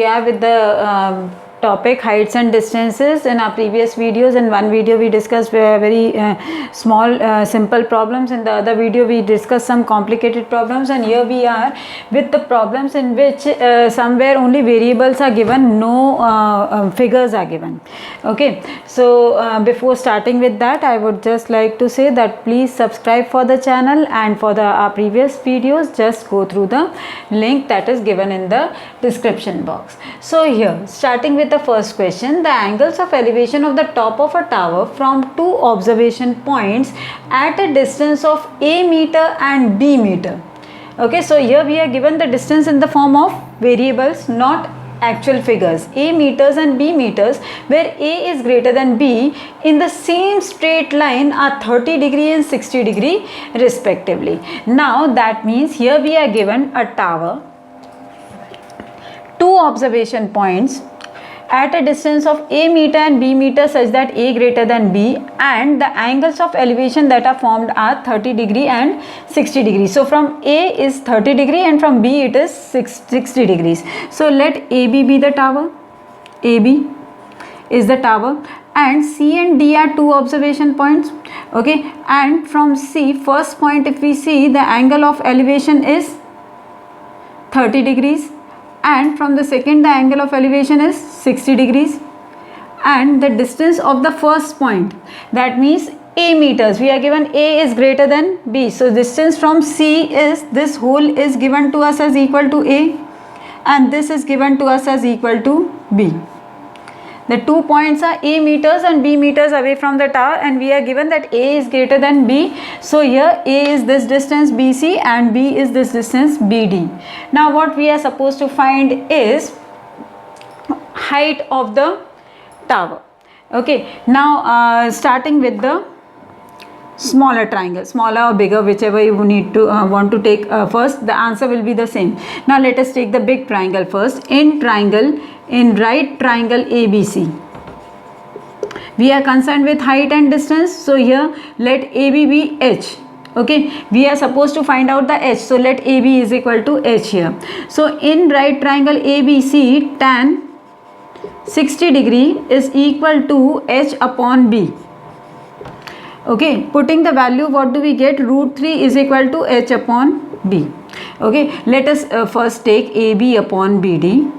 Yeah, with the topic heights and distances. In our previous videos, in one video we discussed very small simple problems, in the other video we discussed some complicated problems, and here we are with the problems in which somewhere only variables are given, no figures are given. Okay, so before starting with that, I would just like to say that please subscribe for the channel, and for our previous videos just go through the link that is given in the description box. So here, starting with the first question, the angles of elevation of the top of a tower from two observation points at a distance of a meter and b meter. Okay, so here we are given the distance in the form of variables, not actual figures, a meters and b meters, where a is greater than b in the same straight line are 30 degree and 60 degree respectively. Now that means here we are given a tower, two observation points at a distance of a meter and b meter such that a greater than b, and the angles of elevation that are formed are 30 degree and 60 degrees. So from a is 30 degree and from b it is 60 degrees. So let AB be the tower, AB is the tower, and C and D are two observation points. Okay, and from C, first point, if we see, the angle of elevation is 30 degrees, and from the second the angle of elevation is 60 degrees, and the distance of the first point, that means a meters, we are given a is greater than b, so distance from C is, this whole is given to us as equal to a, and this is given to us as equal to b. The 2 points are a meters and b meters away from the tower, and we are given that a is greater than b. So here a is this distance BC and b is this distance BD. Now what we are supposed to find is height of the tower. Okay, now starting with the smaller triangle, smaller or bigger, whichever you need to want to take first, the answer will be the same. Now let us take the big triangle first. In right triangle ABC, we are concerned with height and distance, so here let AB be h. Okay, we are supposed to find out the h, so let AB is equal to h here. So in right triangle ABC, tan 60 degree is equal to h upon b. Okay, putting the value, what do we get? Root 3 is equal to h upon b. Okay, let us first take AB upon BD,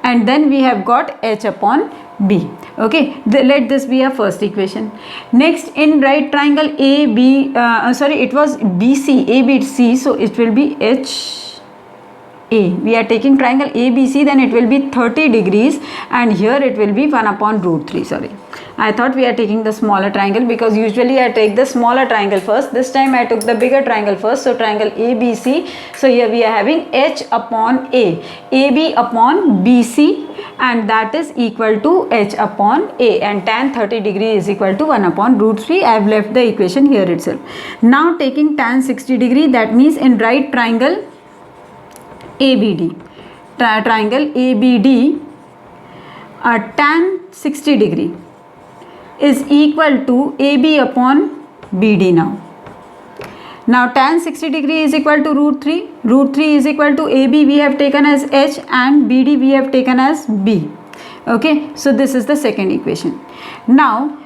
and then we have got h upon b. Okay, let this be our first equation. Next, in right triangle it was BC, ABC, so it will be h a. We are taking triangle ABC, then it will be 30 degrees, and here it will be 1 upon root 3. Sorry, I thought we are taking the smaller triangle, because usually I take the smaller triangle first. This time I took the bigger triangle first, so triangle ABC. So here we are having h upon a, AB upon BC, and that is equal to h upon a, and tan 30 degree is equal to 1 upon root 3. I have left the equation here itself. Now taking tan 60 degree, that means in right triangle ABD, triangle ABD, tan 60 degree is equal to AB upon BD. Now tan 60 degree is equal to root 3. Root 3 is equal to AB we have taken as h, and BD we have taken as b. Okay, so this is the second equation. Now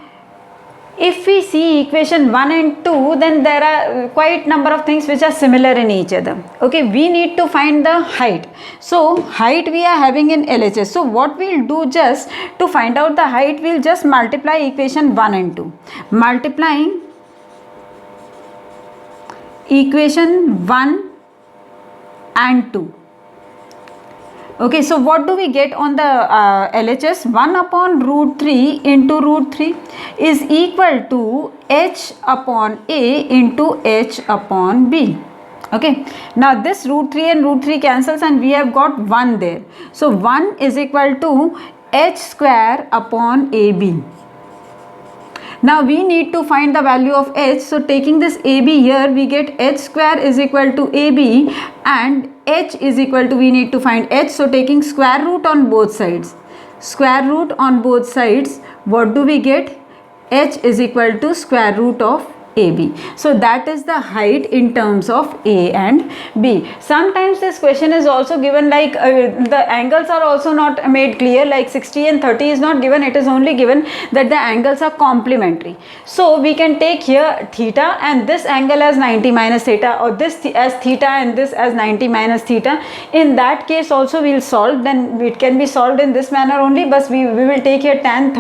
if we see equation 1 and 2, then there are quite number of things which are similar in each other. Okay, we need to find the height. So height we are having in LHS. So what we'll do, just to find out the height, we'll just multiply equation 1 and 2. Multiplying equation 1 and 2. Okay, so what do we get on the LHS? 1 upon root 3 into root 3 is equal to h upon a into h upon b. Okay, now this root 3 and root 3 cancels, and we have got 1 there. So 1 is equal to h square upon ab. Now we need to find the value of h, so taking this AB here, we get h square is equal to AB, and h is equal to, we need to find h, so taking square root on both sides. Square root on both sides, what do we get? H is equal to square root of AB. So that is the height in terms of A and B. Sometimes this question is also given like the angles are also not made clear, like 60 and 30 is not given, it is only given that the angles are complementary. So we can take here theta and this angle as 90 minus theta, or this as theta and this as 90 minus theta. In that case also we will solve, then it can be solved in this manner only, but we will take here tan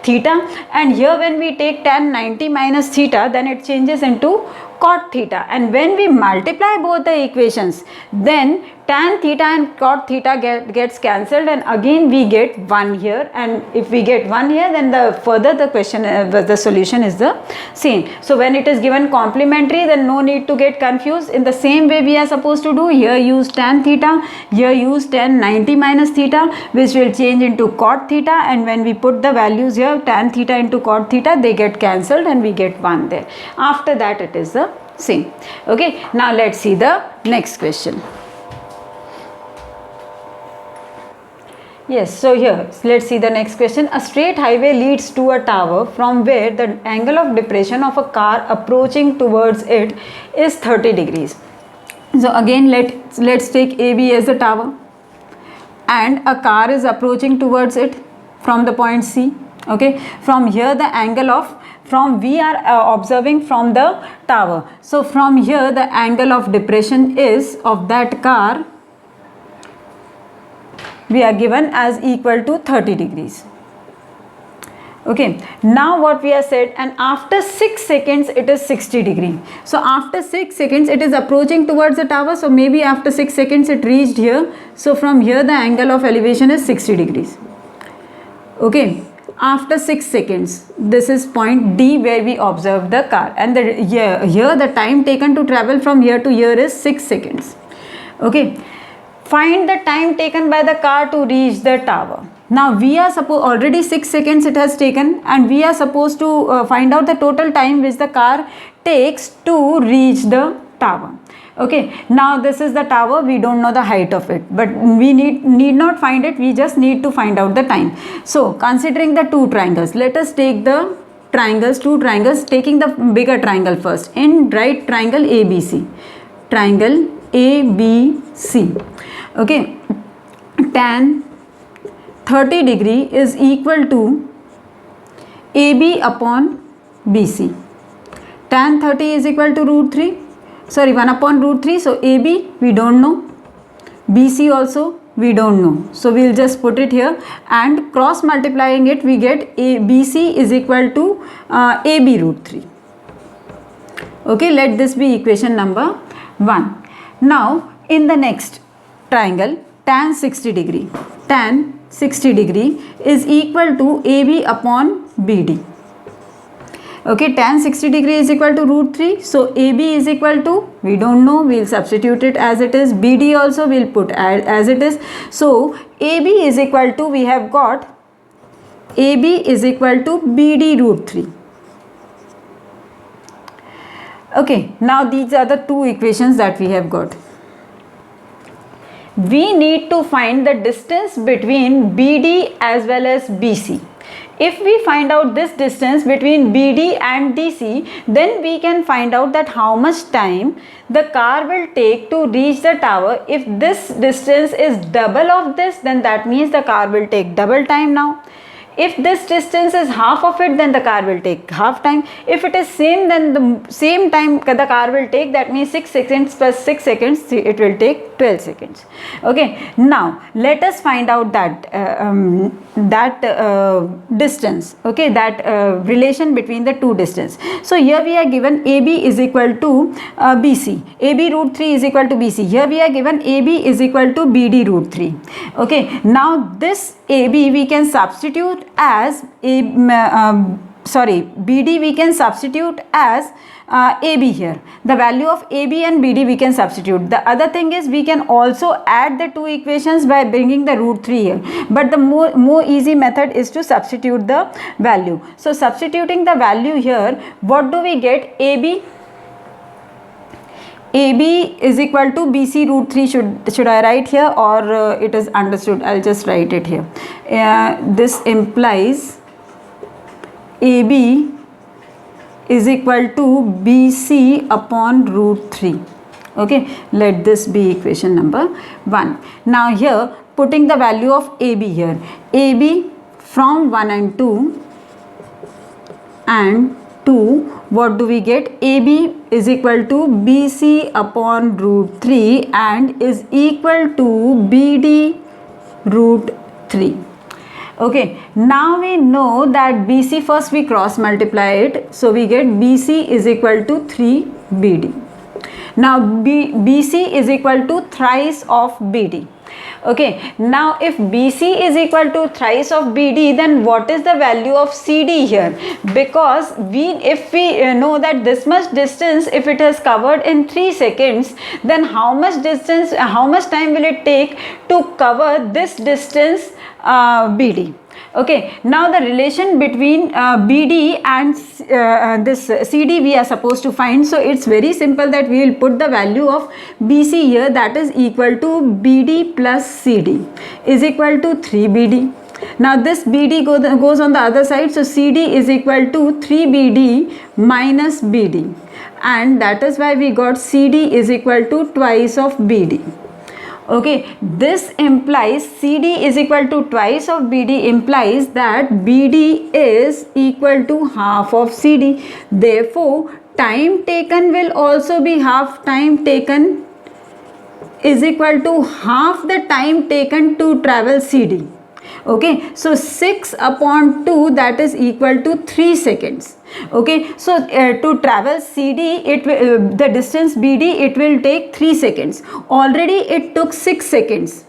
theta, and here when we take tan 90 minus theta, then it changes into cot theta, and when we multiply both the equations, then tan theta and cot theta gets cancelled, and again we get 1 here, and if we get 1 here, then the question the solution is the same. So when it is given complementary, then no need to get confused. In the same way we are supposed to do, here use tan theta, here use tan 90 minus theta, which will change into cot theta, and when we put the values here, tan theta into cot theta, they get cancelled and we get 1 there. After that it is the same. Okay, now let's see the next question. Yes, so here let's see the next question. A straight highway leads to a tower from where the angle of depression of a car approaching towards it is 30 degrees. So again let's take AB as the tower and a car is approaching towards it from the point C. Okay, from here the angle of, from we are observing from the tower, so from here the angle of depression is of that car we are given as equal to 30 degrees. Okay, now what we have said, and after 6 seconds it is 60 degree. So after 6 seconds it is approaching towards the tower, so maybe after 6 seconds it reached here, so from here the angle of elevation is 60 degrees. Okay, after 6 seconds, this is point D where we observed the car, and here the time taken to travel from here to here is 6 seconds. Okay, find the time taken by the car to reach the tower. Now we are already 6 seconds it has taken, and we are supposed to find out the total time which the car takes to reach the tower. Okay, now this is the tower, we don't know the height of it, but we need not find it, we just need to find out the time. So considering the two triangles, let us take the triangles, two triangles, taking the bigger triangle first. In right triangle ABC, triangle ABC. Okay, tan 30 degree is equal to AB upon BC. Tan 30 is equal to root 3, sorry 1 upon root 3, so AB we don't know, BC also we don't know, so we will just put it here, and cross multiplying it we get BC is equal to AB root 3. Okay, let this be equation number 1. Now in the next triangle, tan 60 degree, tan 60 degree is equal to AB upon BD. Okay, tan 60 degree is equal to root 3, so AB is equal to, we don't know, we will substitute it as it is, BD also we will put as it is. So AB is equal to, we have got AB is equal to BD root 3. Okay, now these are the two equations that we have got. We need to find the distance between BD as well as BC. If we find out this distance between BD and DC, then we can find out that how much time the car will take to reach the tower. If this distance is double of this, then that means the car will take double time now. If this distance is half of it, then the car will take half time. If it is same, then the same time the car will take, that means 6 seconds plus 6 seconds, it will take 12 seconds. Okay, now let us find out that distance, okay, that relation between the two distance. So here we are given AB is equal to BC, AB root 3 is equal to BC. Here we are given AB is equal to BD root 3. Okay, now this AB we can substitute as BD we can substitute as AB here. The value of AB and BD we can substitute. The other thing is we can also add the two equations by bringing the root 3 here. But the more easy method is to substitute the value. So substituting the value here, what do we get? AB is equal to BC root 3. Should I write here, or it is understood? I'll just write it here. This implies AB is equal to BC upon root 3. Okay, let this be equation number 1. Now here putting the value of AB here, AB from 1 and 2 and 2, what do we get? AB is equal to BC upon root 3 and is equal to BD root 3. Okay, now we know that BC, first we cross multiply it, so we get BC is equal to 3BD. Now BC is equal to thrice of BD. Okay, now if BC is equal to thrice of BD, then what is the value of CD here? Because if we know that this much distance, if it is covered in 3 seconds, then how much distance, how much time will it take to cover this distance BD? Okay, now the relation between BD and this CD we are supposed to find. So it's very simple that we will put the value of BC here, that is equal to BD plus CD is equal to 3BD. Now this BD goes on the other side, so CD is equal to 3BD minus BD, and that is why we got CD is equal to twice of BD. Okay, this implies CD is equal to twice of BD, implies that BD is equal to half of CD. Therefore, time taken will also be half. Time taken is equal to half the time taken to travel CD. Okay, so 6 upon 2, that is equal to 3 seconds. Okay, so to travel CD, the distance BD, it will take 3 seconds. Already it took 6 seconds.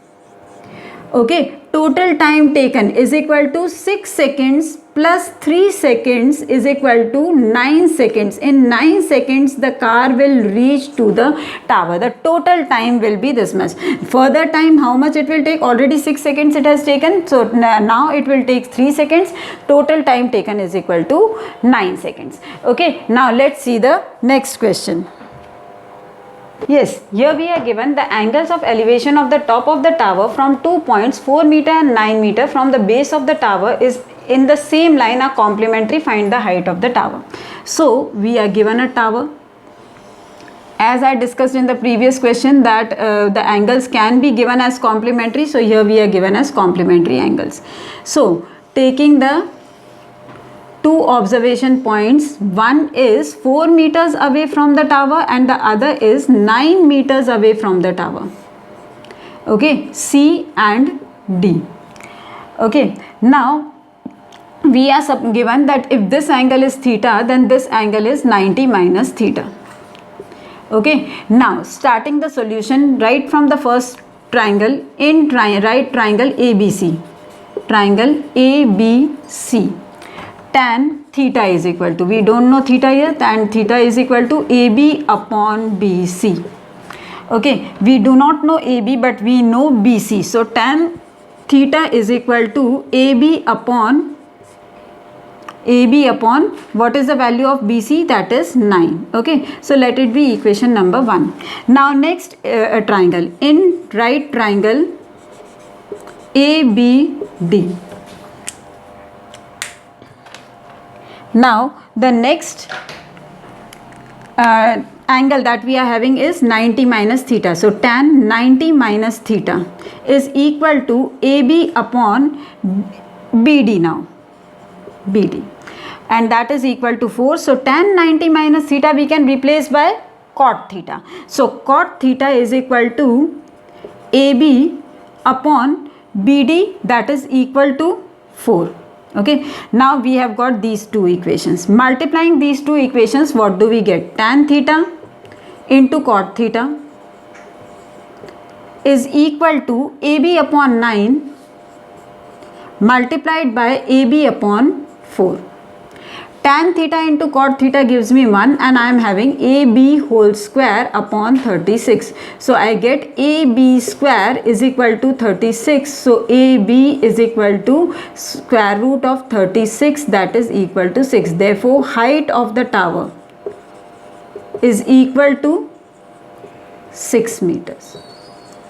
Okay, total time taken is equal to 6 seconds plus 3 seconds is equal to 9 seconds. In 9 seconds, the car will reach to the tower. The total time will be this much. Further time, how much it will take? Already 6 seconds it has taken. So now it will take 3 seconds. Total time taken is equal to 9 seconds. Okay, now let's see the next question. Yes, here we are given the angles of elevation of the top of the tower from 2 points 4 meter and 9 meter from the base of the tower is in the same line are complementary. Find the height of the tower. So we are given a tower. As I discussed in the previous question that the angles can be given as complementary. So here we are given as complementary angles. So taking the two observation points, one is 4 meters away from the tower and the other is 9 meters away from the tower. Okay, C and D. Okay, now we are given that if this angle is theta, then this angle is 90 minus theta. Okay, now starting the solution right from the first triangle, in right triangle ABC, triangle ABC, tan theta is equal to, we don't know theta here, tan theta is equal to AB upon BC. Okay, we do not know AB but we know BC, so tan theta is equal to AB upon what is the value of BC, that is 9. Okay, so let it be equation number 1. Now next triangle, in right triangle ABD. Now the next angle that we are having is 90 minus theta. So tan 90 minus theta is equal to AB upon BD now, BD, and that is equal to 4. So tan 90 minus theta we can replace by cot theta. So cot theta is equal to AB upon BD, that is equal to 4. Okay, now we have got these two equations. Multiplying these two equations, what do we get? Tan theta into cot theta is equal to AB upon 9 multiplied by AB upon 4. Tan theta into cot theta gives me 1 and I am having AB whole square upon 36. So I get AB square is equal to 36. So AB is equal to square root of 36, that is equal to 6. Therefore, height of the tower is equal to 6 meters.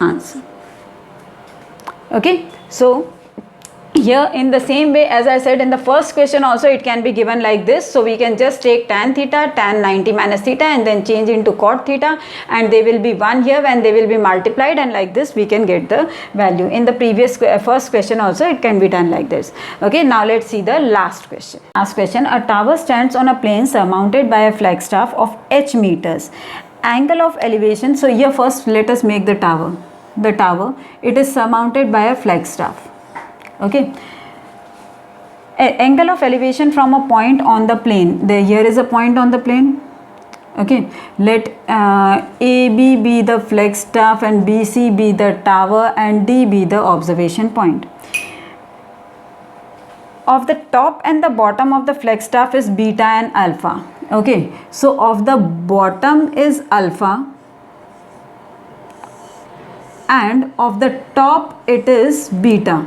Answer. Okay, so here in the same way as I said in the first question also, it can be given like this. So we can just take tan theta, tan 90 minus theta, and then change into cot theta, and they will be 1 here when they will be multiplied, and like this we can get the value. In the previous first question also it can be done like this. Okay, now let's see the last question. Last question, a tower stands on a plane surmounted by a flagstaff of h meters. Angle of elevation, so here first let us make the tower. The tower, it is surmounted by a flagstaff. Okay, angle of elevation from a point on the plane. Here is a point on the plane. Okay, let AB be the flagstaff and BC be the tower and D be the observation point. Of the top and the bottom of the flagstaff is beta and alpha. Okay, so of the bottom is alpha and of the top it is beta.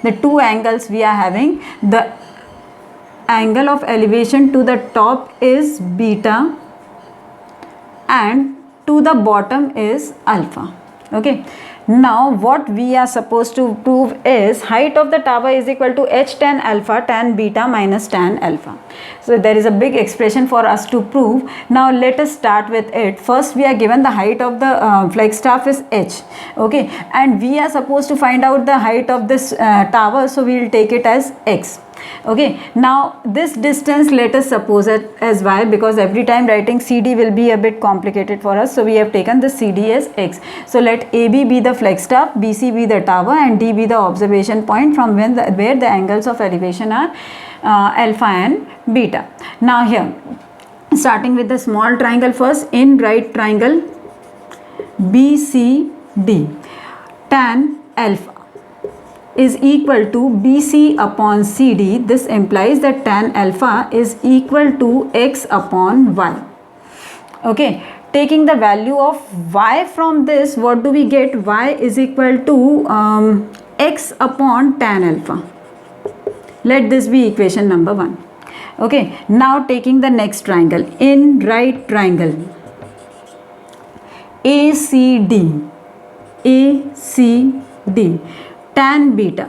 The two angles we are having, the angle of elevation to the top is beta and to the bottom is alpha. Okay, now what we are supposed to prove is height of the tower is equal to h tan alpha tan beta minus tan alpha. So there is a big expression for us to prove. Now let us start with it. First we are given the height of the flagstaff is h. Okay, and we are supposed to find out the height of this tower, so we will take it as x. Okay, now this distance let us suppose it as y, because every time writing CD will be a bit complicated for us, so we have taken the CD as x. So let AB be the flagstaff, BC be the tower and D be the observation point from where the angles of elevation are alpha and beta. Now here, starting with the small triangle first, in right triangle BCD, tan alpha is equal to BC upon CD. This implies that tan alpha is equal to x upon y. Okay, taking the value of y from this, what do we get? Y is equal to x upon tan alpha. Let this be equation number 1. Okay, now taking the next triangle, in right triangle ACD, tan beta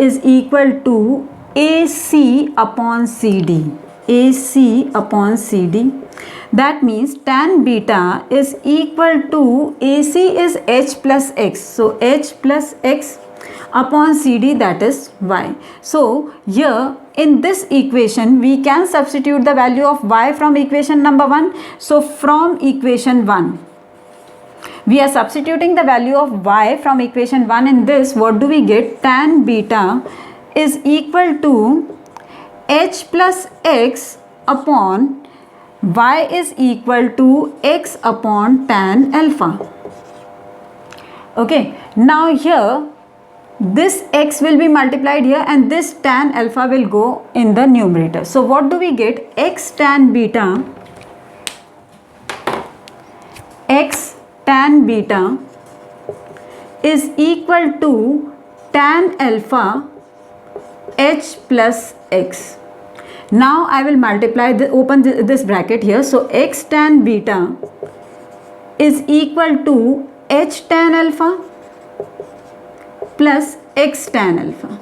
is equal to AC upon CD. That means tan beta is equal to AC is h plus x, so h plus x upon CD, that is y. So here in this equation we can substitute the value of y from equation number 1. So from equation 1 we are substituting the value of y from equation 1 in this. What do we get? Tan beta is equal to h plus x upon y is equal to x upon tan alpha. Okay, now here this x will be multiplied here and this tan alpha will go in the numerator. So what do we get? X tan beta is equal to tan alpha h plus x. Now I will multiply open this bracket here. So x tan beta is equal to h tan alpha plus x tan alpha.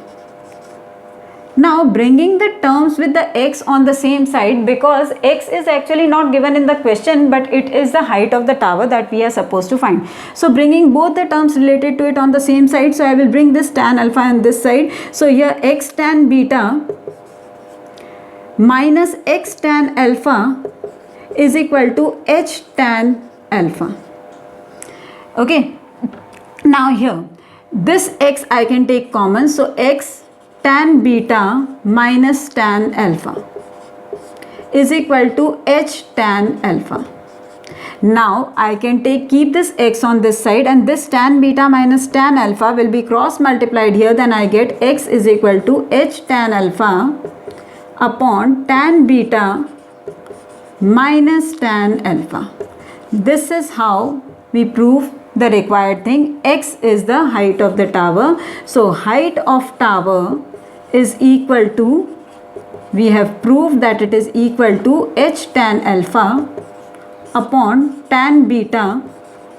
Now bringing the terms with the x on the same side, because x is actually not given in the question but it is the height of the tower that we are supposed to find. So bringing both the terms related to it on the same side, so I will bring this tan alpha on this side. So here x tan beta minus x tan alpha is equal to h tan alpha. Okay, now here this x I can take common, so x tan beta minus tan alpha is equal to h tan alpha. Now I can keep this x on this side and this tan beta minus tan alpha will be cross multiplied here, then I get x is equal to h tan alpha upon tan beta minus tan alpha. This is how we prove the required thing. X is the height of the tower. So height of tower is equal to, we have proved that it is equal to h tan alpha upon tan beta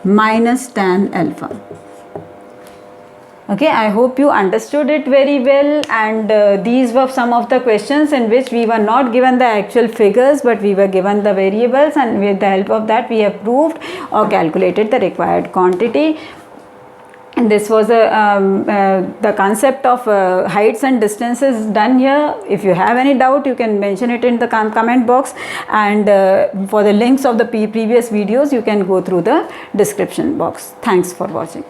minus tan alpha. Okay, I hope you understood it very well, and these were some of the questions in which we were not given the actual figures, but we were given the variables, and with the help of that we have proved or calculated the required quantity. And this was the concept of heights and distances done here. If you have any doubt, you can mention it in the comment box, and for the links of the previous videos you can go through the description box. Thanks for watching.